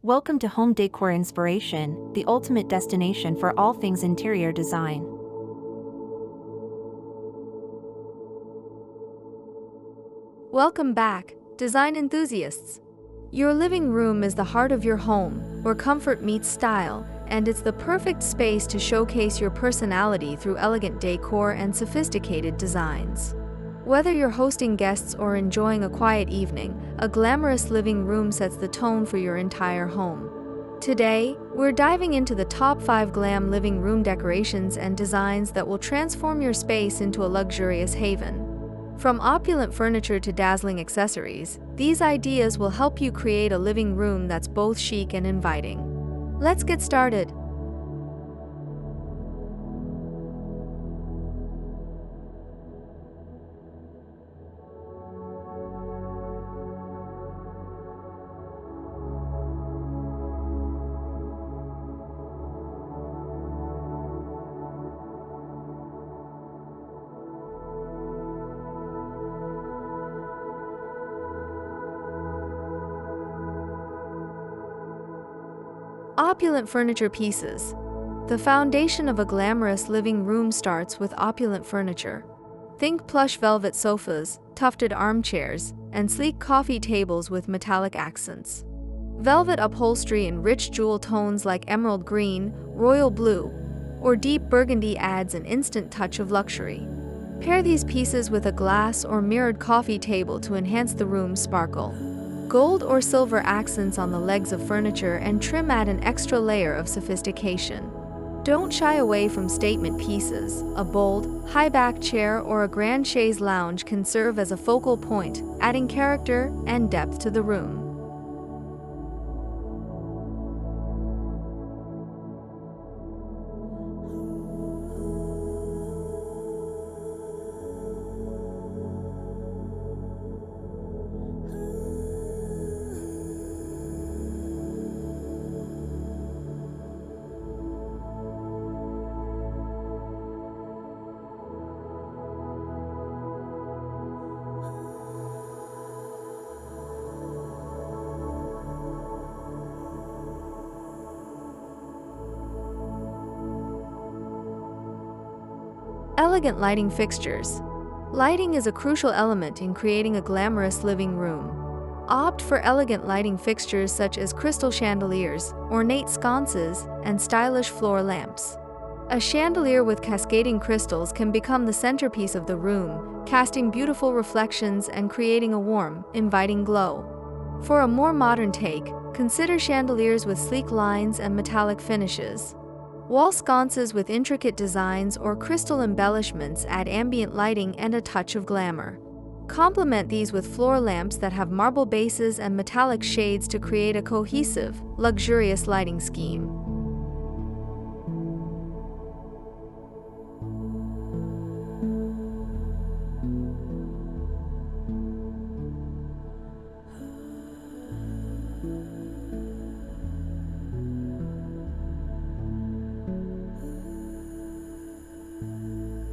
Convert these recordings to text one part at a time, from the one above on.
Welcome to Home Decor Inspiration, the ultimate destination for all things interior design. Welcome back, design enthusiasts. Your living room is the heart of your home, where comfort meets style, and it's the perfect space to showcase your personality through elegant decor and sophisticated designs. Whether you're hosting guests or enjoying a quiet evening, a glamorous living room sets the tone for your entire home. Today, we're diving into the top 5 glam living room decorations and designs that will transform your space into a luxurious haven. From opulent furniture to dazzling accessories, these ideas will help you create a living room that's both chic and inviting. Let's get started. Opulent furniture pieces. The foundation of a glamorous living room starts with opulent furniture. Think plush velvet sofas, tufted armchairs, and sleek coffee tables with metallic accents. Velvet upholstery in rich jewel tones like emerald green, royal blue, or deep burgundy adds an instant touch of luxury. Pair these pieces with a glass or mirrored coffee table to enhance the room's sparkle. Gold or silver accents on the legs of furniture and trim add an extra layer of sophistication. Don't shy away from statement pieces. A bold, high-backed chair or a grand chaise lounge can serve as a focal point, adding character and depth to the room. Elegant lighting fixtures. Lighting is a crucial element in creating a glamorous living room. Opt for elegant lighting fixtures such as crystal chandeliers, ornate sconces, and stylish floor lamps. A chandelier with cascading crystals can become the centerpiece of the room, casting beautiful reflections and creating a warm, inviting glow. For a more modern take, consider chandeliers with sleek lines and metallic finishes. Wall sconces with intricate designs or crystal embellishments add ambient lighting and a touch of glamour. Complement these with floor lamps that have marble bases and metallic shades to create a cohesive, luxurious lighting scheme.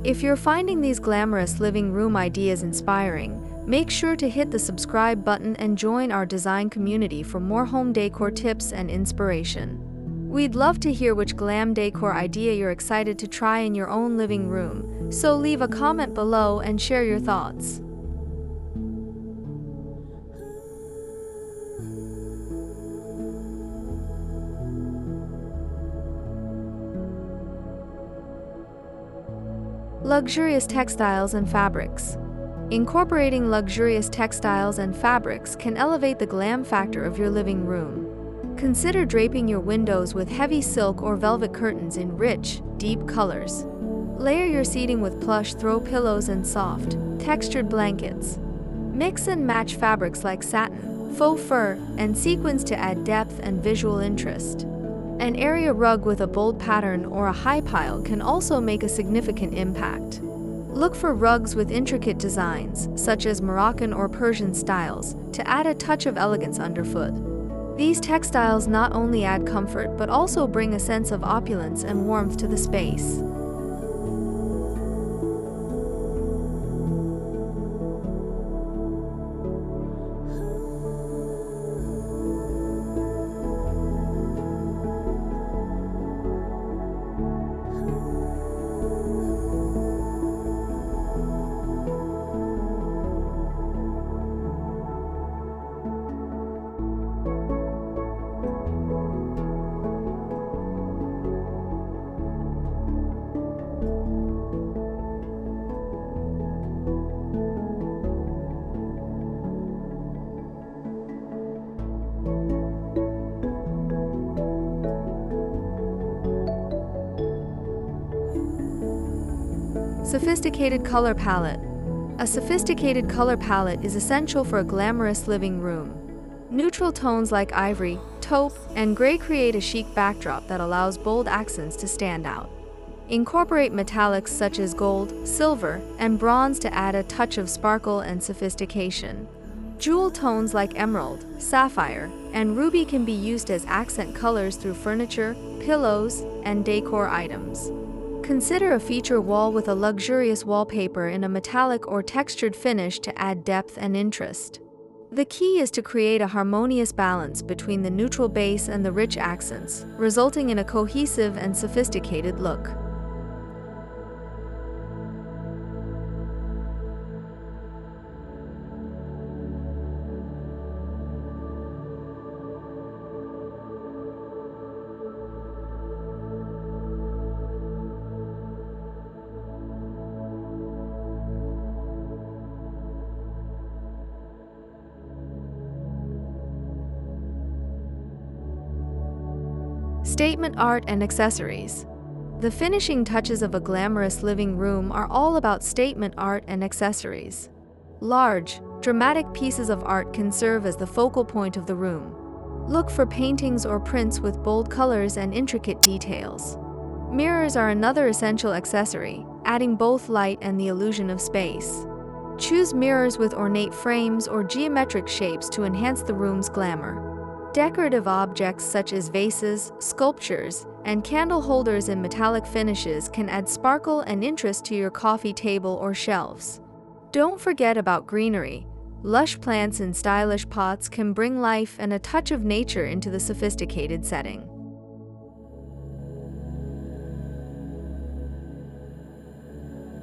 If you're finding these glamorous living room ideas inspiring, make sure to hit the subscribe button and join our design community for more home decor tips and inspiration. We'd love to hear which glam decor idea you're excited to try in your own living room, so leave a comment below and share your thoughts. Luxurious textiles and fabrics. Incorporating luxurious textiles and fabrics can elevate the glam factor of your living room. Consider draping your windows with heavy silk or velvet curtains in rich, deep colors. Layer your seating with plush throw pillows and soft, textured blankets. Mix and match fabrics like satin, faux fur, and sequins to add depth and visual interest. An area rug with a bold pattern or a high pile can also make a significant impact. Look for rugs with intricate designs, such as Moroccan or Persian styles, to add a touch of elegance underfoot. These textiles not only add comfort but also bring a sense of opulence and warmth to the space. Sophisticated color palette. A sophisticated color palette is essential for a glamorous living room. Neutral tones like ivory, taupe, and gray create a chic backdrop that allows bold accents to stand out. Incorporate metallics such as gold, silver, and bronze to add a touch of sparkle and sophistication. Jewel tones like emerald, sapphire, and ruby can be used as accent colors through furniture, pillows, and decor items. Consider a feature wall with a luxurious wallpaper in a metallic or textured finish to add depth and interest. The key is to create a harmonious balance between the neutral base and the rich accents, resulting in a cohesive and sophisticated look. Statement art and accessories. The finishing touches of a glamorous living room are all about statement art and accessories. Large, dramatic pieces of art can serve as the focal point of the room. Look for paintings or prints with bold colors and intricate details. Mirrors are another essential accessory, adding both light and the illusion of space. Choose mirrors with ornate frames or geometric shapes to enhance the room's glamour. Decorative objects such as vases, sculptures, and candle holders in metallic finishes can add sparkle and interest to your coffee table or shelves. Don't forget about greenery. Lush plants in stylish pots can bring life and a touch of nature into the sophisticated setting.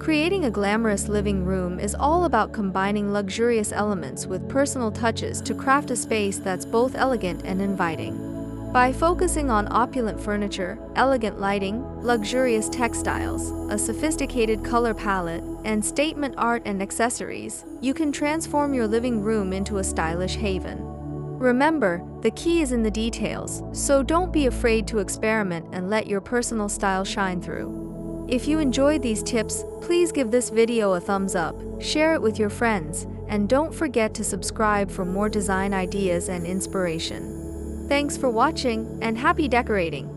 Creating a glamorous living room is all about combining luxurious elements with personal touches to craft a space that's both elegant and inviting. By focusing on opulent furniture, elegant lighting, luxurious textiles, a sophisticated color palette, and statement art and accessories, you can transform your living room into a stylish haven. Remember, the key is in the details, so don't be afraid to experiment and let your personal style shine through. If you enjoyed these tips, please give this video a thumbs up, share it with your friends, and don't forget to subscribe for more design ideas and inspiration. Thanks for watching, and happy decorating!